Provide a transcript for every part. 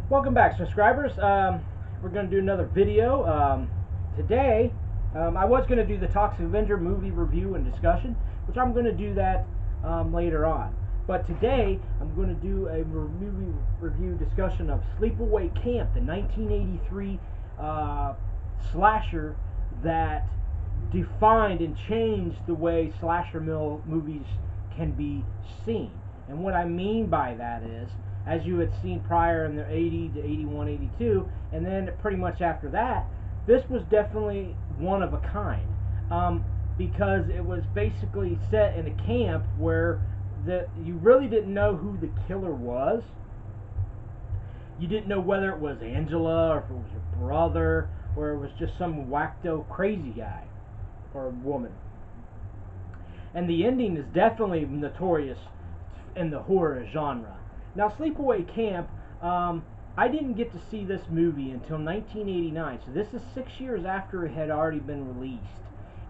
Welcome back, subscribers. We're going to do another video. Today, I was going to do the Toxic Avenger movie review and discussion, which I'm going to do that later on. But today, I'm going to do a movie review discussion of Sleepaway Camp, the 1983 slasher that defined and changed the way slasher movies can be seen. And what I mean by that is, as you had seen prior in the 80 to 81, 82, and then pretty much after that, this was definitely one of a kind. Because it was basically set in a camp where you really didn't know who the killer was. You didn't know whether it was Angela or if it was your brother or it was just some wacko crazy guy or woman. And the ending is definitely notorious in the horror genre. Now, Sleepaway Camp, I didn't get to see this movie until 1989, so this is 6 years after it had already been released.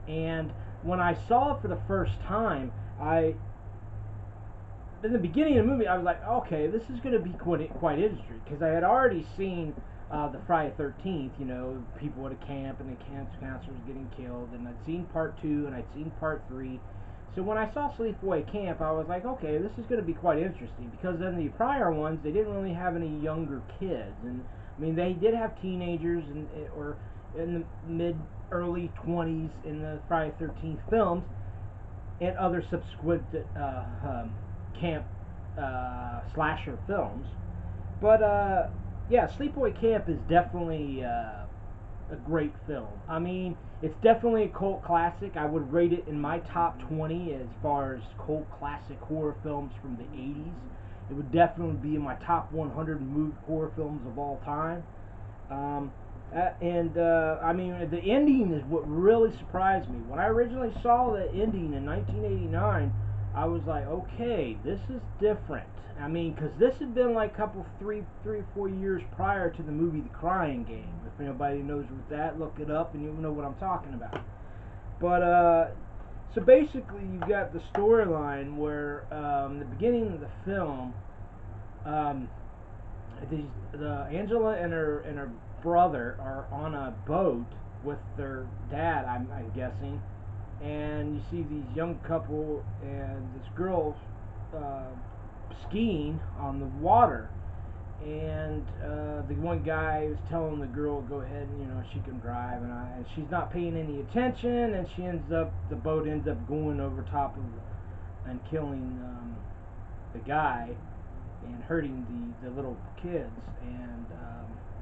And when I saw it for the first time, in the beginning of the movie, I was like, okay, this is going to be quite interesting, because I had already seen the Friday 13th, you know, people at a camp and the cancer counselors getting killed, and I'd seen part 2 and I'd seen part 3. So when I saw Sleepaway Camp, I was like, okay, this is going to be quite interesting, because in the prior ones, they didn't really have any younger kids, and I mean, they did have teenagers or in the early 20s in the Friday 13th films, and other subsequent camp slasher films. But yeah, Sleepaway Camp is definitely a great film. I mean, it's definitely a cult classic. I would rate it in my top 20 as far as cult classic horror films from the 80s. It would definitely be in my top 100 horror films of all time. I mean, the ending is what really surprised me. When I originally saw the ending in 1989, I was like, okay, this is different. I mean, because this had been like three or 4 years prior to the movie The Crying Game. If anybody knows what that, look it up and you'll know what I'm talking about. But, so basically you've got the storyline where, the beginning of the film, Angela and her brother are on a boat with their dad, I'm guessing, and you see these young couple and this girl skiing on the water, and the one guy was telling the girl, go ahead, and you know, she can drive, and she's not paying any attention, and the boat ends up going over top of and killing the guy and hurting the little kids, and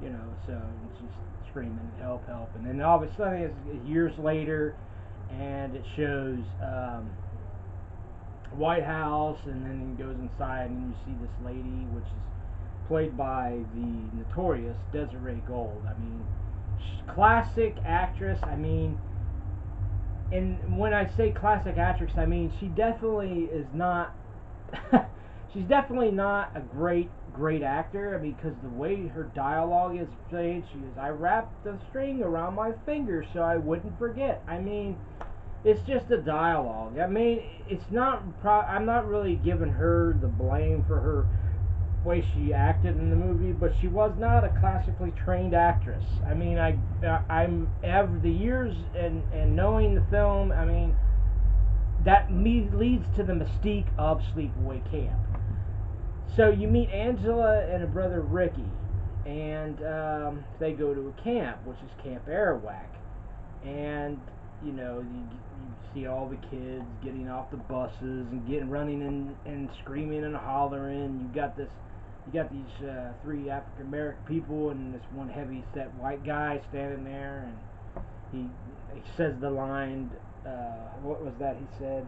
you know, so she's screaming, help, help, and then all of a sudden it's years later, and it shows White House, and then he goes inside, and you see this lady, which is played by the notorious Desiree Gold. I mean, classic actress. I mean, and when I say classic actress, I mean she definitely is not. She's definitely not a great actor. I mean, because the way her dialogue is played, she is, I wrapped the string around my finger so I wouldn't forget. I mean, it's just a dialogue. I mean, it's not. I'm not really giving her the blame for her way she acted in the movie, but she was not a classically trained actress. I mean, I'm the years and knowing the film. I mean, that leads to the mystique of Sleepaway Camp. So you meet Angela and her brother Ricky, and they go to a camp, which is Camp Arawak, and you know, you see all the kids getting off the buses and running and screaming and hollering. You got these 3 African American people and this one heavy set white guy standing there, and he says the line. What was that he said?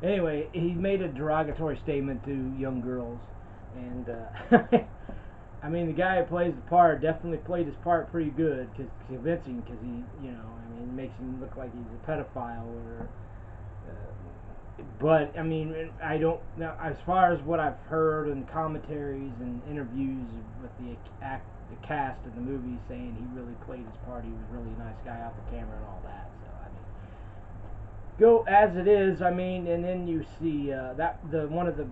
Anyway, he made a derogatory statement to young girls, and I mean, the guy who plays the part definitely played his part pretty good, convincing, because he, you know, I mean, it makes him look like he's a pedophile or. But I mean, I don't now. As far as what I've heard in commentaries and interviews with the cast of the movie, saying he really played his part, he was a really nice guy off the camera and all that. So I mean, go as it is. I mean, and then you see one of the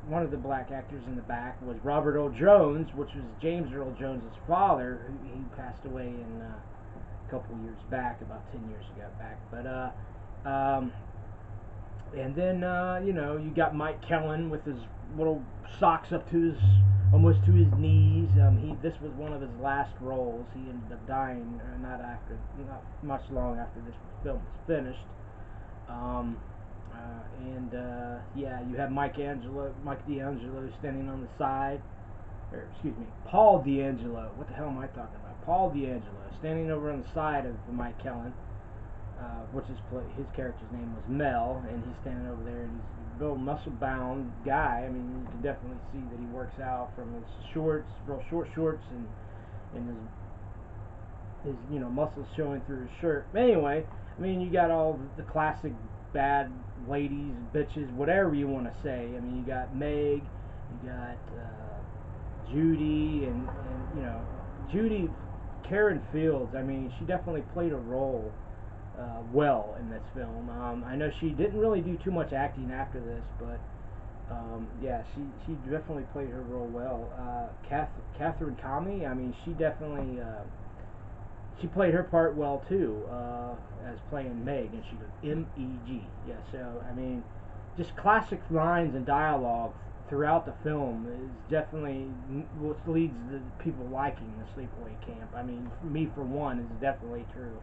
one of the black actors in the back was Robert Earl Jones, which was James Earl Jones's father, who he passed away in a couple years back, about 10 years ago back. But and then you know, you got Mike Kellen with his little socks up to his almost to his knees. This was one of his last roles. He ended up dying not much long after this film was finished. Yeah, you have Mike D'Angelo standing on the side, or excuse me, Paul D'Angelo. What the hell am I talking about? Paul D'Angelo standing over on the side of Mike Kellen, which his character's name was Mel, and he's standing over there, and he's a real muscle-bound guy. I mean, you can definitely see that he works out from his shorts, real short shorts, and his you know, muscles showing through his shirt. But anyway, I mean, you got all the classic bad ladies, bitches, whatever you want to say. I mean, you got Meg, you got Judy, and you know, Judy Karen Fields. I mean, she definitely played a role well in this film. I know she didn't really do too much acting after this, but yeah, she definitely played her role well. Catherine Kami, I mean, she definitely she played her part well too, as playing Meg, and she goes M-E-G. Yeah, so I mean, just classic lines and dialogue throughout the film is definitely what leads to people liking the Sleepaway Camp. I mean, for me, for one, is definitely true.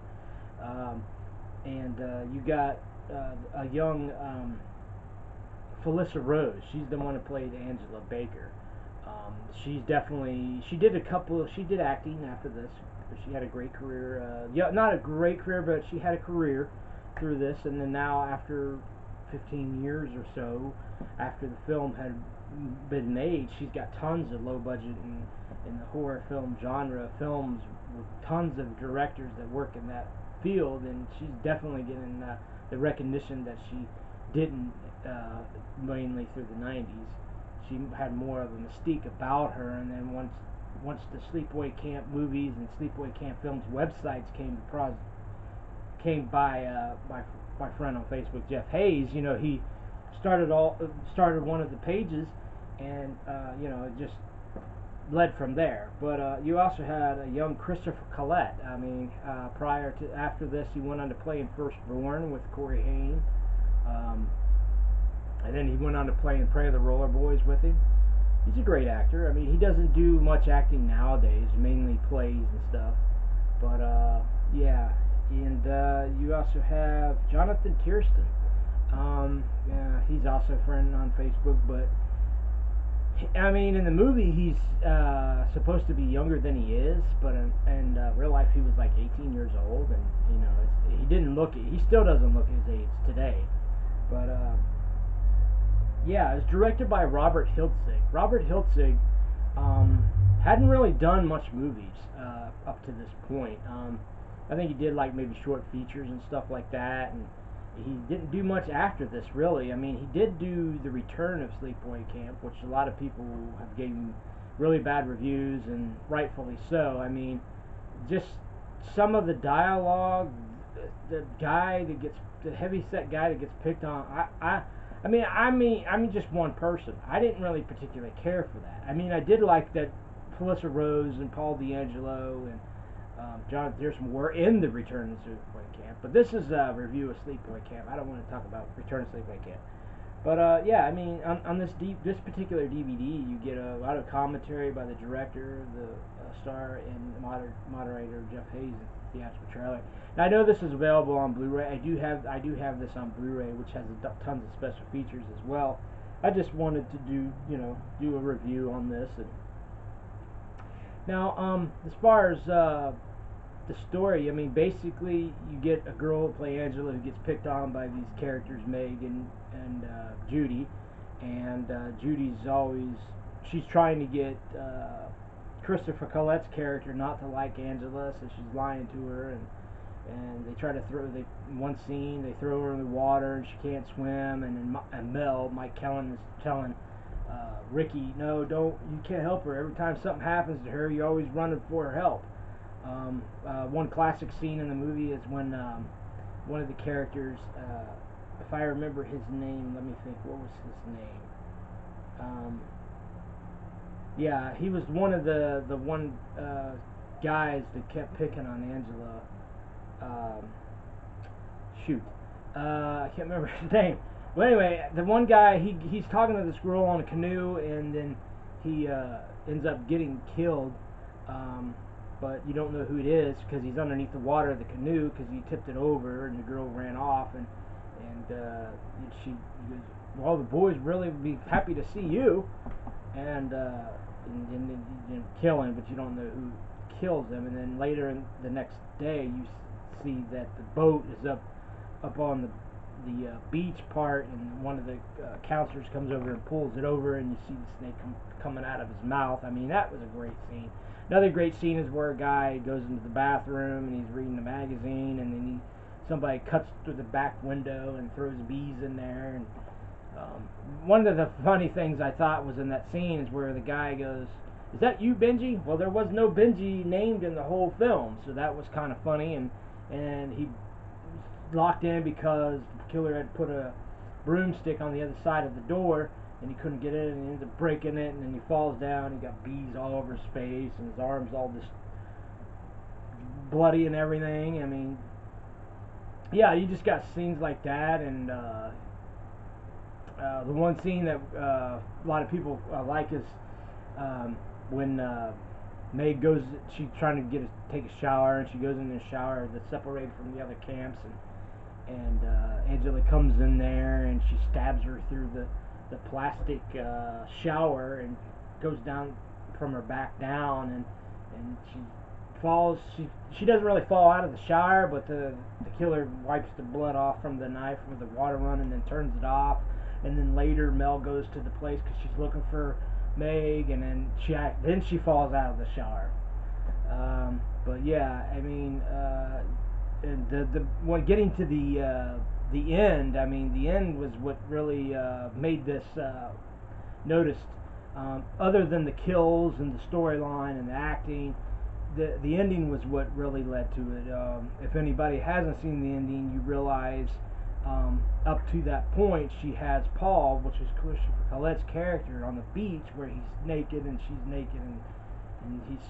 You got a young Felissa Rose. She's the one who played Angela Baker. She did acting after this. She had a great career. Yeah, not a great career, but she had a career through this. And then now, after 15 years or so, after the film had been made, she's got tons of low budget in the horror film genre, films with tons of directors that work in that field, and she's definitely getting the recognition that she didn't mainly through the 90s. She had more of a mystique about her, and then once the Sleepaway Camp movies and Sleepaway Camp films websites came by my friend on Facebook, Jeff Hayes, you know, he started one of the pages, and you know, it just led from there. But you also had a young Christopher Collette. I mean, after this, he went on to play in Firstborn with Corey Haim, and then he went on to play in Prey of the Roller Boys with him. He's a great actor. I mean, he doesn't do much acting nowadays, mainly plays and stuff. But yeah, and you also have Jonathan Tiersten. Yeah, he's also a friend on Facebook, but I mean, in the movie, he's supposed to be younger than he is, but in real life, he was like 18 years old, and you know, he still doesn't look his age today. But yeah, it was directed by Robert Hiltzig. Robert Hiltzig hadn't really done much movies up to this point. I think he did like maybe short features and stuff like that, and he didn't do much after this, really. I mean, he did do The Return of Sleepaway Camp, which a lot of people have given really bad reviews, and rightfully so. I mean, just some of the dialogue, the heavy-set guy that gets picked on. I mean, just one person. I didn't really particularly care for that. I mean, I did like that Felissa Rose and Paul D'Angelo and Jonathan Tiersten were in The Return of Sleepaway Camp, but this is a review of Sleepaway Camp. I don't want to talk about Return of Sleepaway Camp. But yeah, I mean, on this particular DVD, you get a lot of commentary by the director, the star, and moderator Jeff Hayes at the theatrical trailer. Now, I know this is available on Blu-ray. I do have this on Blu-ray, which has tons of special features as well. I just wanted to do a review on this. And now, as far as the story, I mean, basically, you get a girl play Angela who gets picked on by these characters, Meg and Judy, and she's trying to get Christopher Collette's character not to like Angela, so she's lying to her, and they try to one scene, they throw her in the water, and she can't swim, and then Mike Kellen is telling Ricky, no, you can't help her. Every time something happens to her, you're always running for her help. One classic scene in the movie is when one of the characters, if I remember his name, let me think, what was his name? Um, yeah, he was one of the one guys that kept picking on Angela. Um, shoot, I can't remember his name. But anyway, the one guy, he's talking to this girl on a canoe, and then he ends up getting killed. Um, but you don't know who it is because he's underneath the water of the canoe because he tipped it over, and the girl ran off, and she goes, "Well, the boys really would be happy to see you," and then you kill him, but you don't know who kills him. And then later in the next day, you see that the boat is up on the beach part, and one of the counselors comes over and pulls it over, and you see the snake coming out of his mouth. I mean, that was a great scene. Another great scene is where a guy goes into the bathroom and he's reading a magazine, and then somebody cuts through the back window and throws bees in there. And one of the funny things I thought was in that scene is where the guy goes, "Is that you, Benji?" Well, there was no Benji named in the whole film, so that was kind of funny. And he locked in because the killer had put a broomstick on the other side of the door, and he couldn't get in, and he ends up breaking it, and then he falls down. He got bees all over his face, and his arms all just bloody and everything. I mean, yeah, you just got scenes like that. And the one scene that a lot of people like is when Meg goes, she's trying to take a shower, and she goes in the shower that's separated from the other camps, and Angela comes in there, and she stabs her through the plastic shower, and goes down from her back down, and she falls. She doesn't really fall out of the shower, but the killer wipes the blood off from the knife with the water run, and then turns it off. And then later Mel goes to the place because she's looking for Meg, and then she falls out of the shower. But yeah, I mean, and when getting to the end, I mean, the end was what really made this noticed. Other than the kills and the storyline and the acting, the ending was what really led to it. If anybody hasn't seen the ending, you realize up to that point she has Paul, which is Christopher Collett's character, on the beach where he's naked and she's naked, and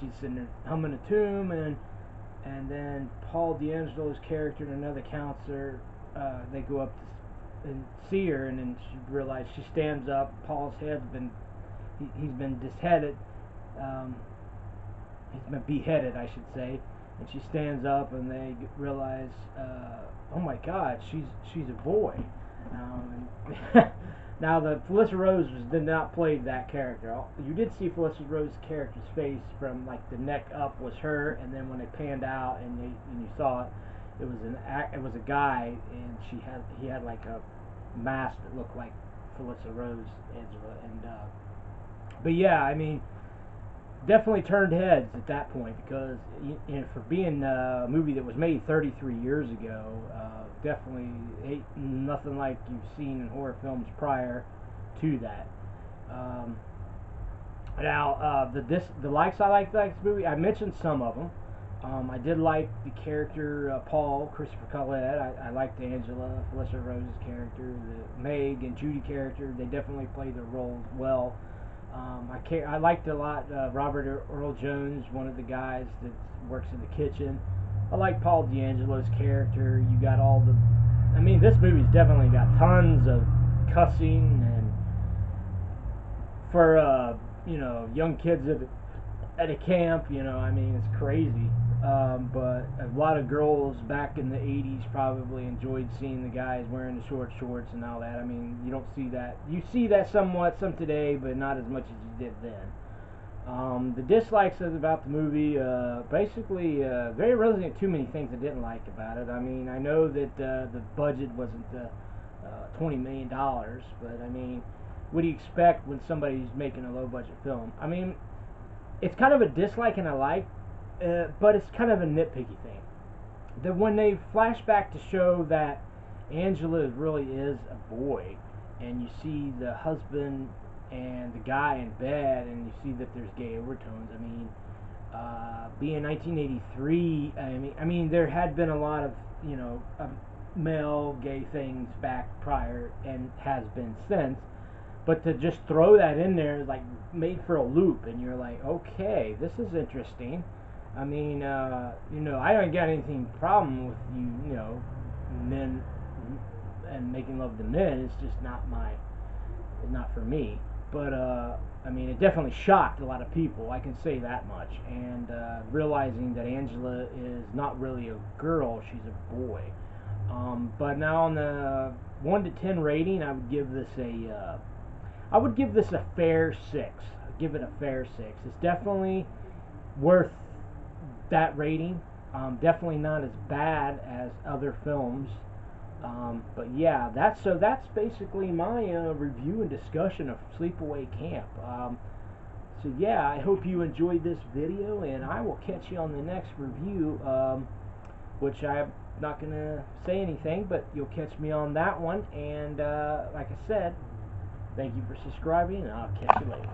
she's sitting there humming a tune, and then Paul D'Angelo's character and another counselor, they go up and see her, and then she realizes, she stands up. Paul's head's been he's been disheaded. He's been beheaded, I should say. And she stands up, and they realize, oh my God, she's a boy. Now the Felissa Rose did not play that character. You did see Felissa Rose's character's face from like the neck up was her, and then when they panned out and you saw it, it was a guy, and he had like a mask that looked like Felissa Rose, Angela, and but yeah, I mean, definitely turned heads at that point, because for being a movie that was made 33 years ago, definitely ain't nothing like you've seen in horror films prior to that. Now, the likes I like this movie, I mentioned some of them. I did like the character Paul, Christopher Collette. I liked Angela, Felissa Rose's character, the Meg and Judy character. They definitely played their roles well. I liked a lot Robert Earl Jones, one of the guys that works in the kitchen. I like Paul D'Angelo's character. You got I mean, this movie's definitely got tons of cussing, and for young kids at a camp, I mean, it's crazy. But a lot of girls back in the 80s probably enjoyed seeing the guys wearing the short shorts and all that. I mean, you don't see that. You see that somewhat, some today, but not as much as you did then. The dislikes about the movie, basically, there wasn't too many things I didn't like about it. I mean, I know that the budget wasn't $20 million, but I mean, what do you expect when somebody's making a low-budget film? I mean, it's kind of a dislike and a like, but it's kind of a nitpicky thing. When they flash back to show that Angela really is a boy, and you see the husband and the guy in bed, and you see that there's gay overtones. I mean, being 1983, I mean, there had been a lot of male gay things back prior, and has been since. But to just throw that in there is like made for a loop, and you're like, okay, this is interesting. I mean, I don't got anything problem with men and making love to men. It's just not for me. But I mean, it definitely shocked a lot of people. I can say that much. And realizing that Angela is not really a girl; she's a boy. But now on the 1 to 10 rating, I would give this a fair 6. I'd give it a fair 6. It's definitely worth that rating. Definitely not as bad as other films. But yeah, that's basically my review and discussion of Sleepaway Camp. So yeah, I hope you enjoyed this video, and I will catch you on the next review, which I'm not going to say anything, but you'll catch me on that one. And like I said, thank you for subscribing, and I'll catch you later.